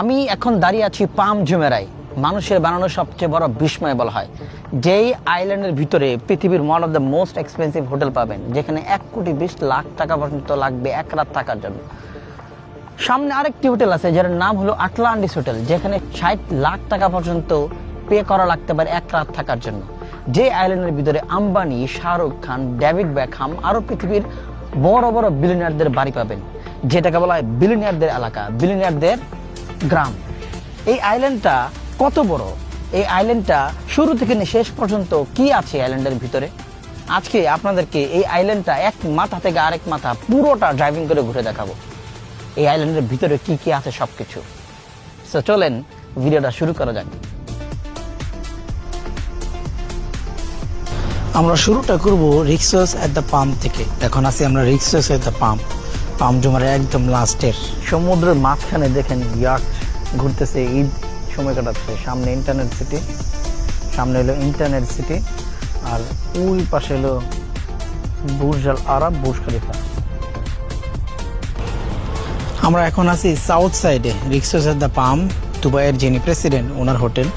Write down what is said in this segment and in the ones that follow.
আমি এখন দাঁড়িয়ে আছি পাম জুমেরায়, মানুষের বানানো সবচেয়ে বড় বিস্ময় বলা হয়। যেই আইল্যান্ডের ভিতরে পৃথিবীর one of the most expensive hotel পাবেন, যেখানে 1,20,00,000 টাকা পর্যন্ত লাগবে এক রাত থাকার জন্য। সামনে আরেকটি হোটেল আছে যার নাম হলো আটলান্টিস হোটেল, যেখানে 60,00,000 টাকা পর্যন্ত পে করা লাগতে পারে এক রাত থাকার জন্য। যে আইল্যান্ডের ভিতরে আম্বানি, শাহরুখ খান, ডেভিড বেকহাম আরও পৃথিবীর বড় বড় বিলিয়নিয়ারদের বাড়ি পাবেন, যেটাকে বলা হয় বিলিয়নিয়ারদের এলাকা, বিলিয়নিয়ারদের গ্রাম। এই আইল্যান্ডটা কত বড়, এই আইল্যান্ডটা শুরু থেকে শেষ পর্যন্ত কি আছে আইল্যান্ডের ভিতরে, আজকে আপনাদেরকে এই আইল্যান্ডটা এক মাথা থেকে আরেক মাথা পুরোটা ড্রাইভিং করে ঘুরে দেখাবো। এই আইল্যান্ডের ভিতরে কি কি আছে সবকিছু। সো চলেন ভিডিওটা শুরু করা যাক। আমরা শুরুটা করব রিক্সোস এট দ্য পাম্প থেকে। এখন আছি আমরা রিক্সোস এট দ্য পাম্প, পাম্প জুমারের একদম লাস্টের। সমুদ্রের মাঝখানে দেখেন ইয়াট ঘুরতেছে, ঈদ সময় কাটাচ্ছে। সামনে ইন্টারনেট সিটি, সামনে হলো ইন্টারনেট সিটি, আর ওই পাশে হলো বুর্জ আল আরব, বুর্জ খলিফা। আমরা এখন আছি সাউথ সাইডে, রিক্সোস এট দ্য পাম্প, দুবাইয়ের যিনি প্রেসিডেন্ট ওনার হোটেল।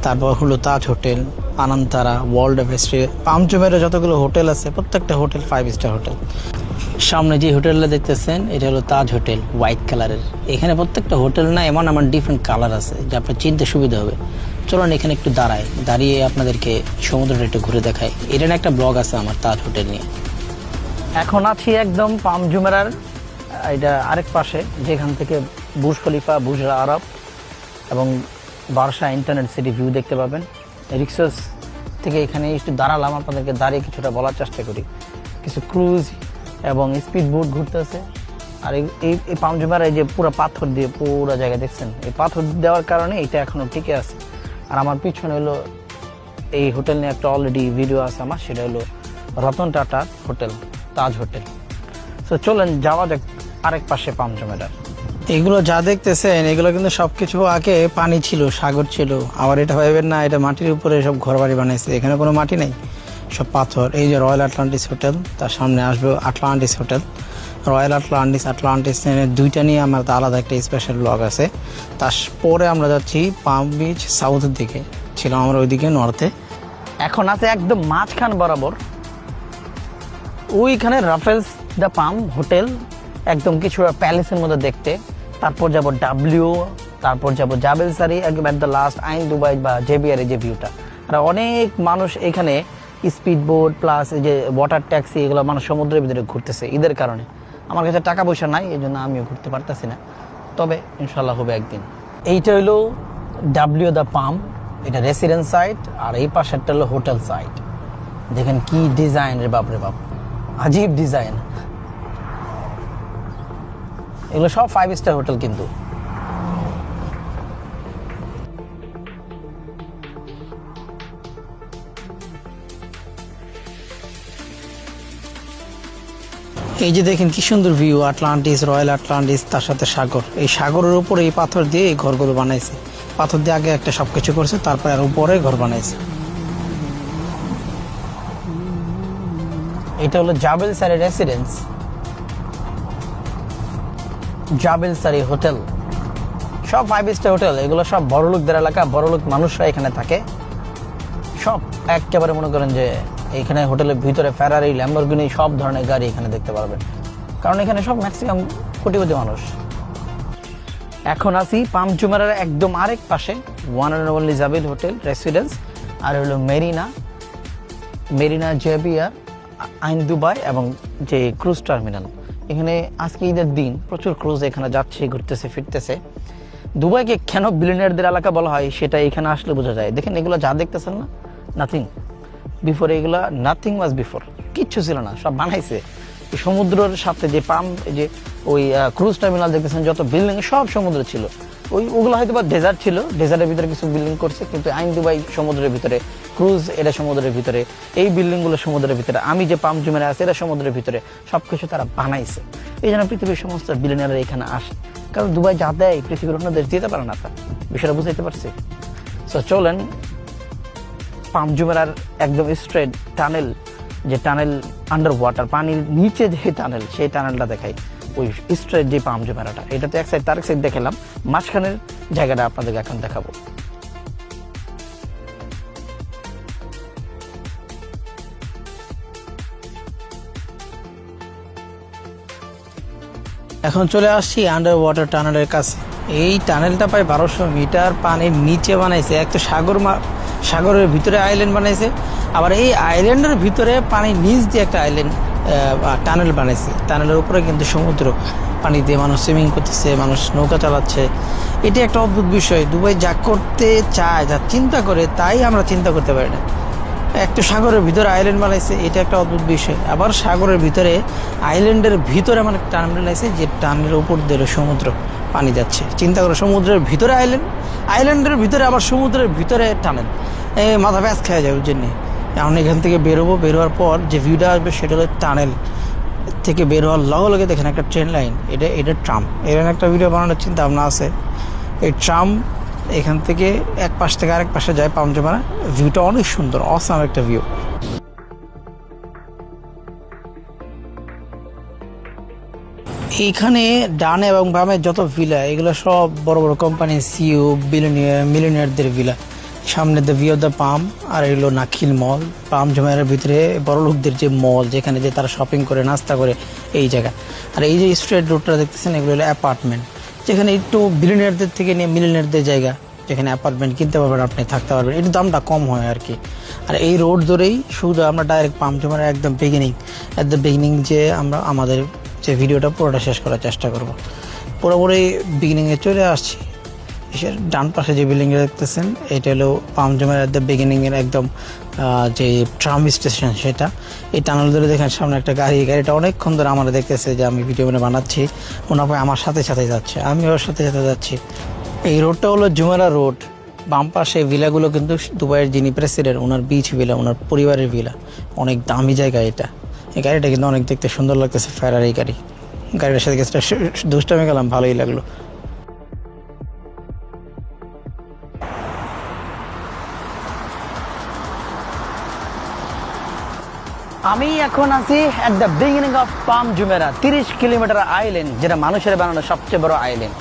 তারপর হলো Taj hotel, Anantara, world of history. পাম্প জুমেরে যতগুলো হোটেল আছে প্রত্যেকটা হোটেল 5 স্টার হোটেল। সামনে যে হোটেলটা দেখতেছেন এটা হলো তাজ হোটেল, হোয়াইট কালারের। এখানে প্রত্যেকটা হোটেল না এমন আমার ডিফারেন্ট কালার আছে, যা আপনার চিনতে সুবিধা হবে। চলুন এখানে একটু দাঁড়িয়ে আপনাদেরকে সমুদ্রটা একটু ঘুরে দেখাই। এটা একটা ব্লগ আছে আমার তাজ হোটেল নিয়ে। এখন আছি একদম পাম জুমেরার এটা আরেক পাশে, যেখান থেকে বুর্জ খলিফা, বুর্জ আল আরব এবং বার্সা ইন্টারনেট সিটি ভিউ দেখতে পাবেন। রিক্সোস থেকে এখানে একটু দাঁড়ালাম, আপনাদেরকে দাঁড়িয়ে কিছুটা বলার চেষ্টা করি। কিছু ক্রুজ এবং স্পিড বোট ঘুরতেছে। আর এই পাম জুমেরায় যে পুরো পাথর দিয়ে পুরো জায়গা দেখছেন, এই পাথর দেওয়ার কারণে এটা এখনো টিকে আছে। আর আমার পিছনে হলো এই হোটেল নিয়ে একটা অলরেডি ভিডিও আছে আমার, সেটা হলো রতন টাটার হোটেল, তাজ হোটেল। তো চলেন যাওয়া যাক আরেক পাশে পাম জুমেরার। এগুলো যা দেখতেছেন এগুলো কিন্তু সবকিছু আগে পানি ছিল, সাগর ছিল। আবার এটা ভাবেন না এটা মাটির উপরে সব ঘর বাড়ি বানাইছে, এখানে কোনো মাটি নেই, সব পাথর। এই যে রয়্যাল আটলান্টিস হোটেল, তার সামনে আসবে আটলান্টিস হোটেল। রয়্যাল আটলান্টিস দুইটা নিয়ে আমার আলাদা একটা স্পেশাল ব্লগ আছে। তারপরে আমরা যাচ্ছি পাম বিচ সাউথের দিকে, ছিলাম আমরা ওইদিকে নর্থে। এখন আছে একদম মাঝখান বরাবর ওইখানে রাফেলস দ্য পাম হোটেল, একদম কিছু প্যালেসের মধ্যে দেখতে। তারপর যাব ডাব্লিউ, তারপর যাব জাবেলসারি, একদম অ্যাট দ্য লাস্ট আইন দুবাই বা জেবিআর যে ভিউটা। আর অনেক মানুষ এখানে স্পিড বোট প্লাস এই যে ওয়াটার ট্যাক্সি, এগুলো মানুষ সমুদ্রের ভিতরে ঘুরতেছে ঈদের কারণে। আমার কাছে টাকা পয়সা নাই, এই জন্য আমিও ঘুরতে পারতেছি না, তবে ইনশাল্লাহ হবে একদিন। এইটা হইলো ডাব্লিউ দ্য পাম, এটা রেসিডেন্স সাইট, আর এই পাশেরটা হলো হোটেল সাইট। দেখেন কি ডিজাইন রে বাপ রে বাপ, আজীব ডিজাইন। এগুলো সব 5 স্টার হোটেল কিন্তু। এই যে দেখেন কি সুন্দর ভিউ, আটলান্টিস, রয়্যাল আটলান্টিস, তার সাথে সাগর। এই সাগরের উপরে এই পাথর দিয়ে এই ঘরগুলো বানাইছে। পাথর দিয়ে আগে একটা সবকিছু করছে, তারপরে আর উপরে ঘর বানাইছে। এটা হলো জাবেলসারি রেসিডেন্স, জাবেলসারি হোটেল, সব 5 স্টার হোটেল। এগুলো সব বড়লোকদের এলাকা, বড়লোক মানুষরা এখানে থাকে। সব একেবারে মনে করেন যে এখানে হোটেলের ভিতরে ফেরারি, ল্যাম্বরগিনি সব ধরনের গাড়ি এখানে দেখতে পারবেন, কারণ এখানে সব ম্যাক্সিমাম কোটিপতি মানুষ। এখন আছি পাম জুমেরার একদম আরেক পাশে, one and only Jebel hotel residence, আর হলো মেরিনা জেবিআর, আইন দুবাই এবং যে ক্রুজ টার্মিনাল। এখানে আজকে ঈদের দিন প্রচুর ক্রুজ এখানে যাচ্ছে, ঘুরতেছে, ফিরতেছে। দুবাইকে কেন বিলিয়নিয়ারদের এলাকা বলা হয় সেটা এখানে আসলে বোঝা যায়। দেখেন এগুলো যা দেখতেছেন না, নাথিং বিফোর, এগুলা নাথিং ওয়াজ বিফোর, কিচ্ছু ছিল না, সব বানাইছে। সমুদ্রের সাথে যে পাম্প, যে ওই ক্রুজ টার্মিনাল দেখতেছেন, যত বিল্ডিং সব সমুদ্র ছিল। ওগুলো হয়তো বা ডেজার্ট ছিল, ডেজার্টের ভিতরে কিছু বিল্ডিং করছে, কিন্তু আইন দুবাই সমুদ্রের ভিতরে, ক্রুজ এটা সমুদ্রের ভিতরে, এই বিল্ডিংগুলো সমুদ্রের ভিতরে, আমি যে পাম্প জুমেরে আছে এটা সমুদ্রের ভিতরে, সব কিছু তারা বানাইছে। এই জন্য পৃথিবীর সমস্ত বিলিয়নিয়াররা এখানে আসে, কারণ দুবাই যা দেয় পৃথিবীর অন্য দেশ দিতে পারে না। তা বিষয়টা বুঝাইতে পারছি। সো চলেন পাম জুমেরার একদম স্ট্রেট টানেল, যে টানেল আন্ডার ওয়াটার, পানির নিচে যে টানেল, সেই টানেলটা দেখাই। ওই স্ট্রেট যে পাম জুমেরাটা, এটা তো এক সাইড, তার এক সাইড দেখালাম, মাঝখানের জায়গাটা আপনাদেরকে এখন দেখাবো। এখন চলে আসছি আন্ডার ওয়াটার টানেলের কাছে। এই টানেলটা প্রায় 1200 মিটার পানির নিচে বানাইছে। এক তো সাগরের ভিতরে আইল্যান্ড বানাইছে, আবার এই আইল্যান্ডের ভিতরে পানির নিচ দিয়ে একটা আইল্যান্ড টানেল বানাইছে। টানেলের উপরে কিন্তু সমুদ্র, পানি দিয়ে মানুষ সুইমিং করতেছে, মানুষ নৌকা চালাচ্ছে। এটি একটা অদ্ভুত বিষয়। দুবাই যা করতে চায়, যা চিন্তা করে, তাই আমরা চিন্তা করতে পারি না। একটা সাগরের ভিতরে আইল্যান্ড বানাইছে, এটা একটা অদ্ভুত বিষয়। আবার সাগরের ভিতরে আইল্যান্ডের ভিতরে আমার একটা টানেল বানাইছে, যে টানেলের উপর দিয়ে সমুদ্র পানি যাচ্ছে। চিন্তা করো, সমুদ্রের ভিতরে আইল্যান্ড, আইল্যান্ডের ভিতরে আবার সমুদ্রের ভিতরে টানেল। মাথা ব্যাস খেয়ে যায় ওর জন্যে। এখন এখান থেকে বেরোবো, বেরোয়ার পর যে ভিউটা আসবে সেটা হলো টানেল থেকে বের হওয়ার লগে লগে দেখেন একটা ট্রেন লাইন, এটা ট্রাম। এখানে একটা ভিডিও বানানোর চিন্তা ভাবনা আছে। এই ট্রাম এখান থেকে এক পাশ থেকে আরেক পাশে যায় পামজমারা। ভিউটা অনেক সুন্দর, অসাম একটা ভিউ। এইখানে ডানে এবং বামে যত ভিলা, এগুলো সব বড় বড় কোম্পানি, সিও, মিলিনিয়ারদের ভিলা। সামনে দ্য ভিউ অফ দ্য পাম, আর এগুলো নাখিল মল। পাম জমায়ের ভিতরে বড় লোকদের যে মল, যেখানে যে তারা শপিং করে, নাস্তা করে, এই জায়গা। আর এই যে স্ট্রেট রোডটা দেখতেছেন, এগুলো হলো অ্যাপার্টমেন্ট, যেখানে একটু বিলিনিয়ারদের থেকে নিয়ে মিলিনিয়ারদের জায়গা, যেখানে অ্যাপার্টমেন্ট কিনতে পারবেন, আপনি থাকতে পারবেন। একটু দামটা কম হয় আর কি। আর এই রোড ধরেই শুধু আমরা ডাইরেক্ট পাম জমার একদম এট দ্য বিগিনিং যে আমরা আমাদের যে ভিডিওটা পুরোটা শেষ করার চেষ্টা করব। পুরোপুরি বিগিনিংয়ে চলে আসছি। ডান পাশে যে বিল্ডিংটা দেখতেছেন, এটা হলো পামজমার এট দ্য বিগিনিংয়ের একদম যে ট্রাম স্টেশন, সেটা। এই টানেল ধরে দেখেন সামনে একটা গাড়িটা অনেকক্ষণ ধরে আমরা দেখতেছে যে আমি ভিডিও বানাচ্ছি। ওনার ভাই আমার সাথে সাথে যাচ্ছে, আমি ওর সাথে সাথে যাচ্ছি। এই রোডটা হলো জুমেরা রোড। বাম পাশে ভিলাগুলো কিন্তু দুবাইয়ের যিনি প্রেসিডেন্ট, ওনার বিচ ভিলা, ওনার পরিবারের ভিলা। অনেক দামি জায়গা এটা। এই গাড়িটা কিন্তু অনেক দেখতে সুন্দর লাগতেছে, ফেরারি গাড়ি। গাড়িটার সাথে দুষ্টামি গেলাম, ভালোই লাগলো। আমি এখন আছি at the beginning of palm Jumeirah, 30 kilometre island, যেটা মানুষের বানানো সবচেয়ে বড় আইল্যান্ড।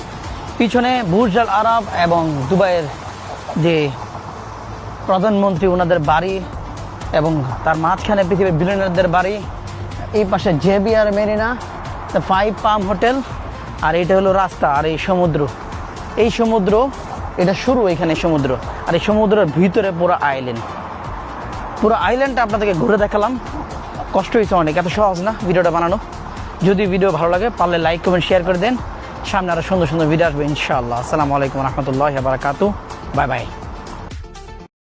পিছনে বুর্জ আল আরব এবং দুবাইয়ের যে প্রধানমন্ত্রী, ওনাদের বাড়ি, এবং তার মাঝখানে পৃথিবীর বিলিয়নারদের বাড়ি। এই পাশে JBR Marina, the 5 Palm hotel, আর এটা হলো রাস্তা। আর এই সমুদ্র, এটা শুরু এখানে সমুদ্র। আর এই সমুদ্রের ভিতরে পুরো আইল্যান্ডটা আপনাদেরকে ঘুরে দেখালাম। কষ্ট হয়েছে অনেক, এত সহজ না ভিডিওটা বানানো। যদি ভিডিও ভালো লাগে পারলে লাইক, কমেন্ট, শেয়ার করে দেন। সামনে আরো সুন্দর সুন্দর ভিডিও আসবে ইনশাআল্লাহ। আসসালামু আলাইকুম রহমতুল্লাহি ওয়া বারাকাতুহু। Bye bye.